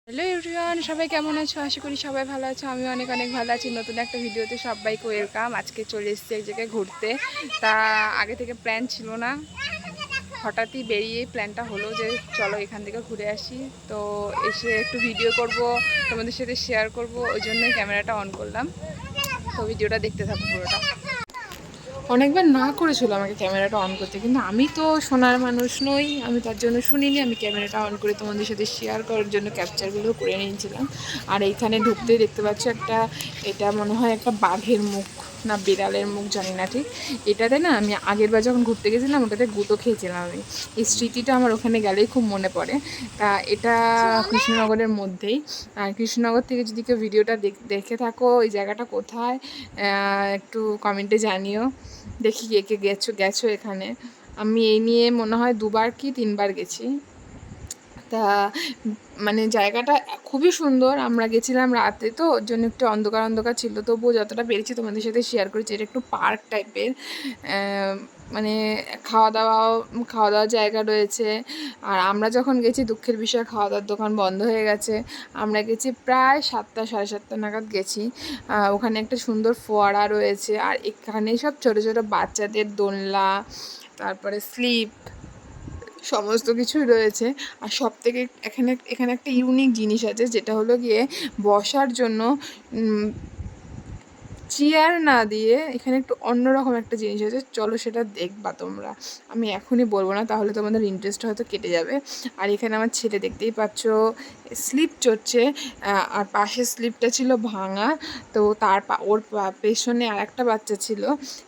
Hello everyone, সবাই কেমন আছো? আশা করি সবাই ভালো আছো। আমি অনেক অনেক ভালো আছি। নতুন একটা ভিডিওতে সবাইকে ওয়েলকাম। আজকে চলে এসেছি এক জায়গায় ঘুরতে। তা আগে থেকে প্ল্যান ছিল না, হঠাৎই বেরিয়ে প্ল্যানটা হলো যে চলো এখান থেকে ঘুরে আসি। তো এসে একটু ভিডিও করব, তোমাদের সাথে শেয়ার করব, ওই জন্যই ক্যামেরাটা অন করলাম। তো ভিডিওটা দেখতে থাকো পুরোটা। অনেকবার না করেছিল আমাকে ক্যামেরাটা অন করতে, কিন্তু আমি তো শোনার মানুষ নই, আমি তার জন্য শুনিনি। আমি ক্যামেরাটা অন করে তোমাদের সাথে শেয়ার করার জন্য ক্যাপচারগুলো করে নিয়েছিলাম। আর এইখানে ঢুকতেই দেখতে পাচ্ছ এটা মনে হয় একটা বাঘের মুখ না বিড়ালের মুখ, জানি না ঠিক। এটাতে না আমি আগের বার যখন ঘুরতে গেছিলাম ওটাতে গুঁতো খেয়েছিলাম আমি। এই স্মৃতিটা আমার ওখানে গেলেই খুব মনে পড়ে। তা এটা কৃষ্ণনগরের মধ্যেই। আর কৃষ্ণনগর থেকে যদি কেউ ভিডিওটা দেখে থাকো, এই জায়গাটা কোথায় একটু কমেন্টে জানিও। দেখি কে কে গেছো এখানে। আমি এই নিয়ে মনে হয় 2বার কি 3বার গেছি। তা মানে জায়গাটা খুবই সুন্দর। আমরা গেছিলাম রাতে, তো ওর জন্য একটু অন্ধকার অন্ধকার ছিল, তবুও যতটা পেরেছি তোমাদের সাথে শেয়ার করেছি। এটা একটু পার্ক টাইপের, মানে খাওয়া দাওয়ার জায়গা রয়েছে। আর আমরা যখন গেছি দুঃখের বিষয়, খাওয়া দাওয়ার দোকান বন্ধ হয়ে গেছে। আমরা গেছি প্রায় 7টা 7:30 নাগাদ গেছি। ওখানে একটা সুন্দর ফোয়ারা রয়েছে, আর এখানে সব ছোটো ছোটো বাচ্চাদের দোলনা, তারপরে স্লিপ, সমস্ত কিছুই রয়েছে। আর সবথেকে এখানে একটা ইউনিক জিনিস আছে, যেটা হলো গিয়ে বসার জন্য চেয়ার না দিয়ে এখানে একটু অন্যরকম একটা জিনিস আছে। চলো সেটা দেখবা তোমরা। আমি এখনই বলবো না, তাহলে তোমাদের ইন্টারেস্ট হয়তো কেটে যাবে। আর এখানে আমার ছেলে দেখতেই পাচ্ছ স্লিপ চড়ছে, আর পাশের স্লিপটা ছিল ভাঙা। তো ওর পেছনে আর একটা বাচ্চা ছিল।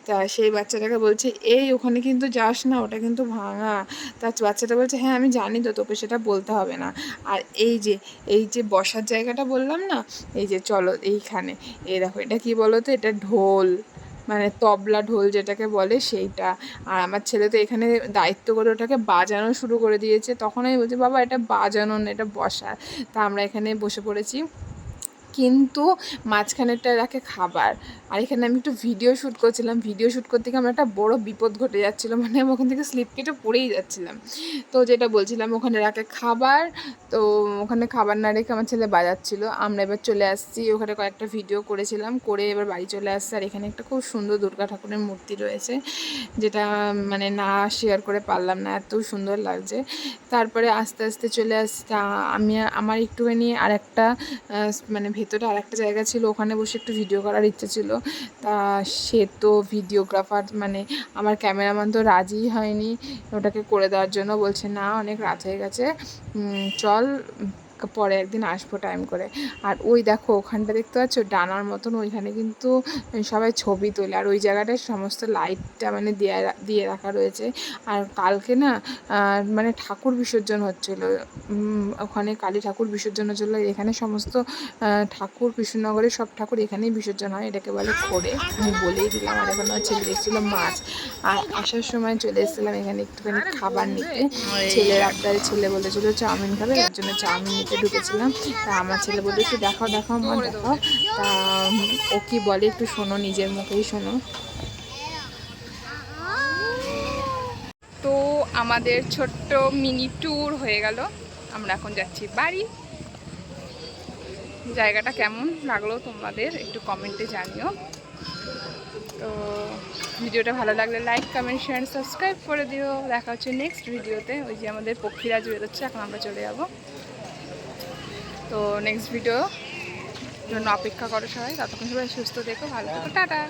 তা সেই বাচ্চাটাকে বলছে, এই ওখানে কিন্তু যাস না, ওটা কিন্তু ভাঙা। তার বাচ্চাটা বলছে, হ্যাঁ আমি জানি তো, তোকে সেটা বলতে হবে না। আর এই যে বসার জায়গাটা বললাম না, এই যে চলো এইখানে, এই দেখো এটা কি বলো তো, এটা ঢোল, মানে তবলা ঢোল যেটাকে বলে সেইটা। আর আমার ছেলে তো এখানে দায়িত্ব করে ওটাকে বাজানো শুরু করে দিয়েছে। তখন আমি বলছি, বাবা এটা বাজানো না, এটা বসার। তা আমরা এখানে বসে পড়েছি, কিন্তু মাঝখানেরটা রাখে খাবার। আর এখানে আমি একটু ভিডিও শ্যুট করছিলাম। ভিডিও শ্যুট করতে গিয়ে আমার একটা বড় বিপদ ঘটে যাচ্ছিলো, মানে আমি ওখান থেকে স্লিপ কেটে পড়েই যাচ্ছিলাম। তো যেটা বলছিলাম, ওখানে রাখে খাবার। তো ওখানে খাবার না রেখে আমার ছেলে বাজাচ্ছিলো। আমরা এবার চলে আসছি, ওখানে কয়েকটা ভিডিও করেছিলাম, করে এবার বাড়ি চলে আসছি। আর এখানে একটা খুব সুন্দর দুর্গা ঠাকুরের মূর্তি রয়েছে, যেটা মানে না শেয়ার করে পারলাম না, এত সুন্দর লাগছে। তারপরে আস্তে আস্তে চলে আসছি। আমার একটুখানি আর একটা মানে ভেতরে আর একটা জায়গা ছিল, ওখানে বসে একটু ভিডিও করার ইচ্ছে ছিল। তা সে তো ভিডিওগ্রাফার, মানে আমার ক্যামেরাম্যান তো রাজিই হয়নি ওটাকে করে দেওয়ার জন্য। বলছে না, অনেক রাত হয়ে গেছে, চল পরে একদিন আসবো টাইম করে। আর ওই দেখো ওখানটা দেখতে পাচ্ছ ডানার মতন, ওইখানে কিন্তু সবাই ছবি তোলে। আর ওই জায়গাটায় সমস্ত লাইটটা মানে দিয়ে রাখা রয়েছে। আর কালকে না মানে ঠাকুর বিসর্জন হচ্ছিলো, ওখানে কালী ঠাকুর বিসর্জন হচ্ছিলো। এখানে সমস্ত ঠাকুর, কৃষ্ণনগরের সব ঠাকুর এখানেই বিসর্জন হয়, এটাকে বলে খোড়ে। আমি বলেই দিলাম। আর এখন আমার ছেলে দেখছিলো মাছ। আর আসার সময় চলে এসেছিলাম এখানে একটুখানি খাবার নিতে। ছেলের আবদারে, ছেলে বলেছিল চাউমিন খাবে, তার জন্য চাউমিন নিতে ঢুকেছিলাম। তা আমার ছেলে বললো, একটু দেখাও দেখাও মা, দেখাও। তা ও কি বলে একটু শোনো, নিজের মুখেই শোনো। তো আমাদের ছোট্ট মিনি ট্যুর হয়ে গেল, আমরা এখন যাচ্ছি বাড়ি। জায়গাটা কেমন লাগলো তোমাদের একটু কমেন্টে জানিও। তো ভিডিওটা ভালো লাগলে লাইক, কমেন্ট, শেয়ার, সাবস্ক্রাইব করে দিও। দেখা হচ্ছে নেক্সট ভিডিওতে। ওই যে আমাদের পক্ষীরাজ বেরোচ্ছে, এখন আমরা চলে যাব। তো নেক্সট ভিডিও জন্য অপেক্ষা করো সবাই। ততক্ষণ সবাই সুস্থ থেকো, ভালো থেকো, টাটা।